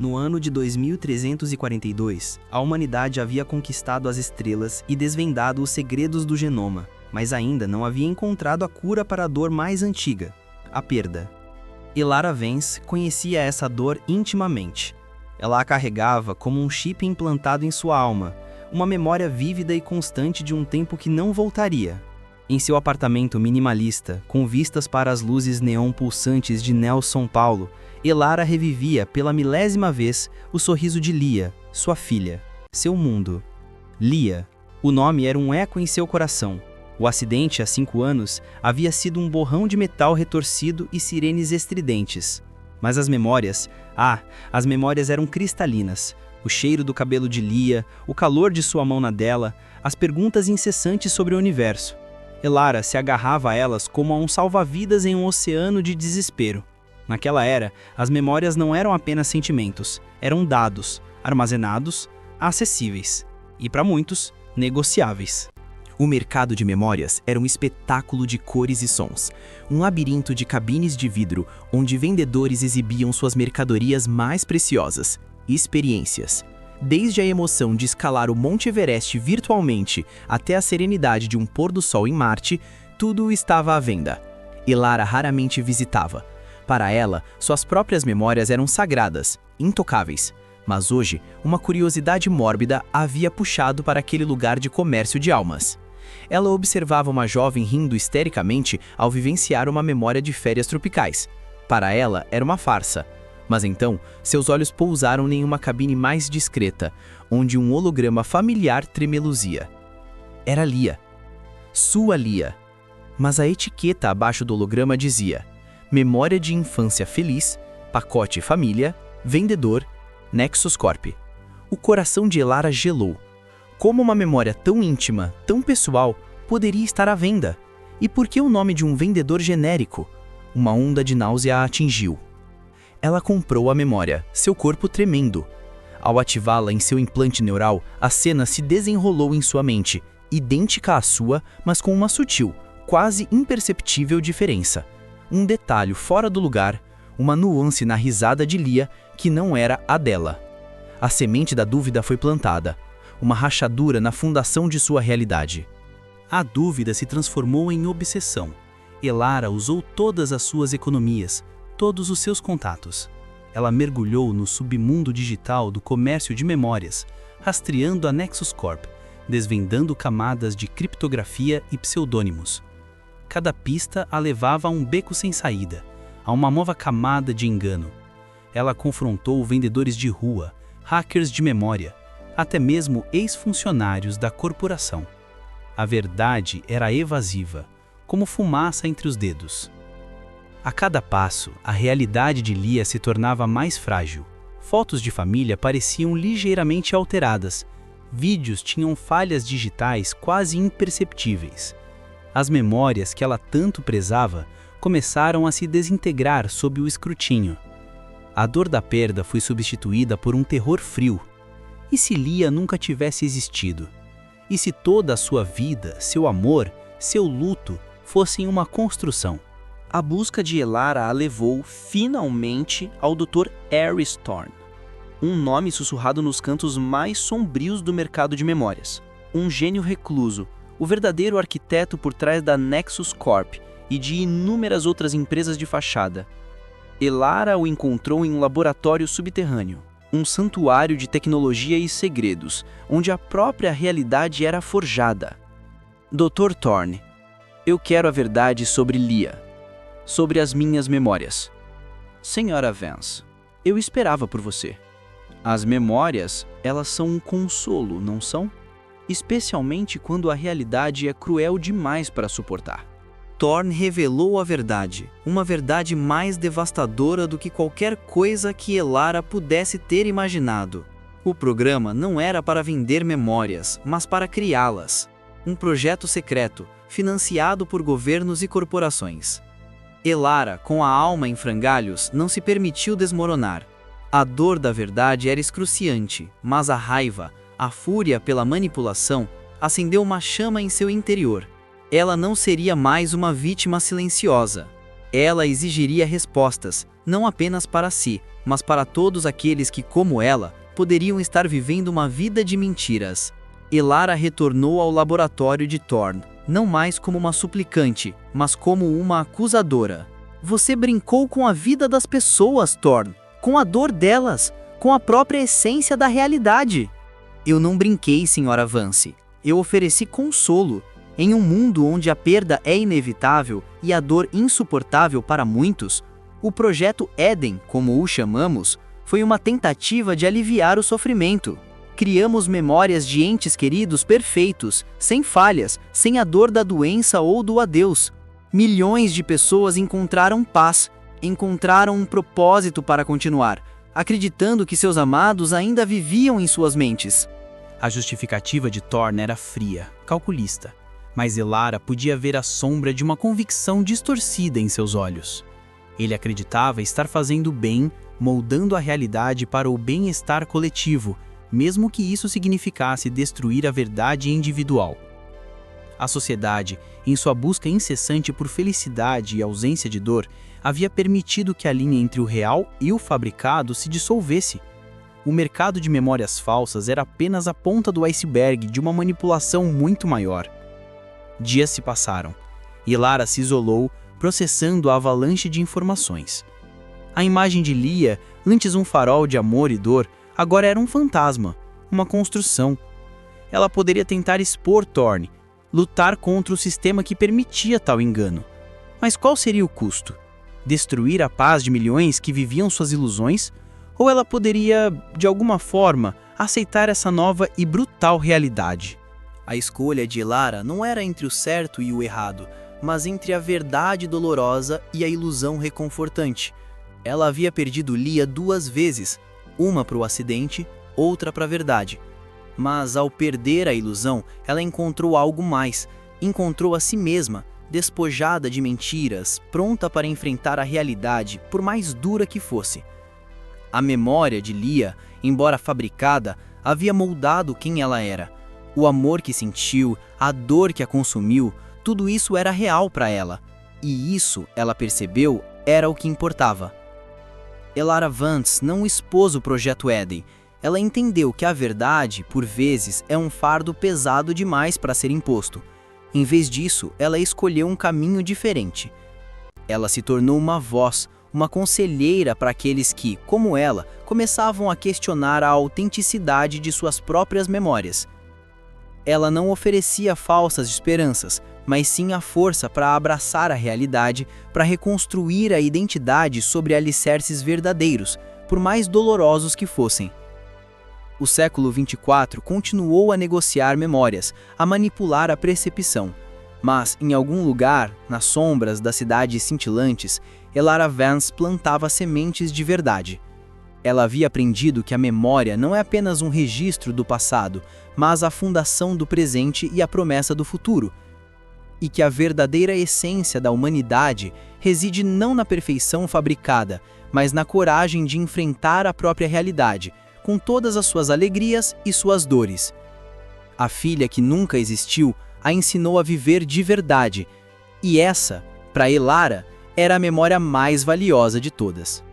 No ano de 2342, a humanidade havia conquistado as estrelas e desvendado os segredos do genoma, mas ainda não havia encontrado a cura para a dor mais antiga, a perda. Elara Vance conhecia essa dor intimamente. Ela a carregava como um chip implantado em sua alma, uma memória vívida e constante de um tempo que não voltaria. Em seu apartamento minimalista, com vistas para as luzes neon pulsantes de Nelson Paulo, Elara revivia pela milésima vez o sorriso de Lia, sua filha, seu mundo. Lia, o nome era um eco em seu coração. O acidente, há 5 anos, havia sido um borrão de metal retorcido e sirenes estridentes. Mas as memórias eram cristalinas. O cheiro do cabelo de Lia, o calor de sua mão na dela, as perguntas incessantes sobre o universo. Elara se agarrava a elas como a um salva-vidas em um oceano de desespero. Naquela era, as memórias não eram apenas sentimentos, eram dados, armazenados, acessíveis e, para muitos, negociáveis. O mercado de memórias era um espetáculo de cores e sons, um labirinto de cabines de vidro onde vendedores exibiam suas mercadorias mais preciosas, experiências. Desde a emoção de escalar o Monte Everest virtualmente até a serenidade de um pôr do sol em Marte, tudo estava à venda. Elara raramente visitava. Para ela, suas próprias memórias eram sagradas, intocáveis. Mas hoje, uma curiosidade mórbida a havia puxado para aquele lugar de comércio de almas. Ela observava uma jovem rindo histericamente ao vivenciar uma memória de férias tropicais. Para ela, era uma farsa. Mas então, seus olhos pousaram em uma cabine mais discreta, onde um holograma familiar tremeluzia. Era Lia. Sua Lia. Mas a etiqueta abaixo do holograma dizia: Memória de infância feliz, pacote família, vendedor, Nexus Corp. O coração de Elara gelou. Como uma memória tão íntima, tão pessoal, poderia estar à venda? E por que o nome de um vendedor genérico? Uma onda de náusea a atingiu. Ela comprou a memória, seu corpo tremendo. Ao ativá-la em seu implante neural, a cena se desenrolou em sua mente, idêntica à sua, mas com uma sutil, quase imperceptível diferença. Um detalhe fora do lugar, uma nuance na risada de Lia que não era a dela. A semente da dúvida foi plantada, uma rachadura na fundação de sua realidade. A dúvida se transformou em obsessão. Elara usou todas as suas economias, todos os seus contatos. Ela mergulhou no submundo digital do comércio de memórias, rastreando a Nexus Corp, desvendando camadas de criptografia e pseudônimos. Cada pista a levava a um beco sem saída, a uma nova camada de engano. Ela confrontou vendedores de rua, hackers de memória, até mesmo ex-funcionários da corporação. A verdade era evasiva, como fumaça entre os dedos. A cada passo, a realidade de Lia se tornava mais frágil. Fotos de família pareciam ligeiramente alteradas. Vídeos tinham falhas digitais quase imperceptíveis. As memórias que ela tanto prezava começaram a se desintegrar sob o escrutínio. A dor da perda foi substituída por um terror frio. E se Lia nunca tivesse existido? E se toda a sua vida, seu amor, seu luto fossem uma construção? A busca de Elara a levou, finalmente, ao Dr. Harris Thorne, um nome sussurrado nos cantos mais sombrios do mercado de memórias. Um gênio recluso, o verdadeiro arquiteto por trás da Nexus Corp e de inúmeras outras empresas de fachada. Elara o encontrou em um laboratório subterrâneo, um santuário de tecnologia e segredos, onde a própria realidade era forjada. Dr. Thorne, eu quero a verdade sobre Lia, sobre as minhas memórias. Senhora Vance, eu esperava por você. As memórias, elas são um consolo, não são? Especialmente quando a realidade é cruel demais para suportar. Thorne revelou a verdade, uma verdade mais devastadora do que qualquer coisa que Elara pudesse ter imaginado. O programa não era para vender memórias, mas para criá-las. Um projeto secreto, financiado por governos e corporações. Elara, com a alma em frangalhos, não se permitiu desmoronar. A dor da verdade era excruciante, mas a raiva, a fúria pela manipulação, acendeu uma chama em seu interior. Ela não seria mais uma vítima silenciosa. Ela exigiria respostas, não apenas para si, mas para todos aqueles que, como ela, poderiam estar vivendo uma vida de mentiras. Elara retornou ao laboratório de Thorn, não mais como uma suplicante, mas como uma acusadora. Você brincou com a vida das pessoas, Thorn, com a dor delas, com a própria essência da realidade. Eu não brinquei, Sra. Vance. Eu ofereci consolo. Em um mundo onde a perda é inevitável e a dor insuportável para muitos, o projeto Éden, como o chamamos, foi uma tentativa de aliviar o sofrimento. Criamos memórias de entes queridos perfeitos, sem falhas, sem a dor da doença ou do adeus. Milhões de pessoas encontraram paz, encontraram um propósito para continuar, acreditando que seus amados ainda viviam em suas mentes. A justificativa de Thorn era fria, calculista, mas Elara podia ver a sombra de uma convicção distorcida em seus olhos. Ele acreditava estar fazendo bem, moldando a realidade para o bem-estar coletivo, mesmo que isso significasse destruir a verdade individual. A sociedade, em sua busca incessante por felicidade e ausência de dor, havia permitido que a linha entre o real e o fabricado se dissolvesse. O mercado de memórias falsas era apenas a ponta do iceberg de uma manipulação muito maior. Dias se passaram, e Elara se isolou, processando a avalanche de informações. A imagem de Lia, antes um farol de amor e dor, agora era um fantasma, uma construção. Ela poderia tentar expor Thorn, lutar contra o sistema que permitia tal engano. Mas qual seria o custo? Destruir a paz de milhões que viviam suas ilusões? Ou ela poderia, de alguma forma, aceitar essa nova e brutal realidade? A escolha de Elara não era entre o certo e o errado, mas entre a verdade dolorosa e a ilusão reconfortante. Ela havia perdido Lia 2 vezes, uma para o acidente, outra para a verdade. Mas ao perder a ilusão, ela encontrou algo mais, encontrou a si mesma, despojada de mentiras, pronta para enfrentar a realidade, por mais dura que fosse. A memória de Lia, embora fabricada, havia moldado quem ela era. O amor que sentiu, a dor que a consumiu, tudo isso era real para ela. E isso, ela percebeu, era o que importava. Elara Vance não expôs o projeto Éden. Ela entendeu que a verdade, por vezes, é um fardo pesado demais para ser imposto. Em vez disso, ela escolheu um caminho diferente. Ela se tornou uma voz, uma conselheira para aqueles que, como ela, começavam a questionar a autenticidade de suas próprias memórias. Ela não oferecia falsas esperanças, mas sim a força para abraçar a realidade, para reconstruir a identidade sobre alicerces verdadeiros, por mais dolorosos que fossem. O século 24 continuou a negociar memórias, a manipular a percepção. Mas, em algum lugar, nas sombras das cidades cintilantes, Elara Vance plantava sementes de verdade. Ela havia aprendido que a memória não é apenas um registro do passado, mas a fundação do presente e a promessa do futuro. E que a verdadeira essência da humanidade reside não na perfeição fabricada, mas na coragem de enfrentar a própria realidade, com todas as suas alegrias e suas dores. A filha que nunca existiu a ensinou a viver de verdade, e essa, para Elara, era a memória mais valiosa de todas.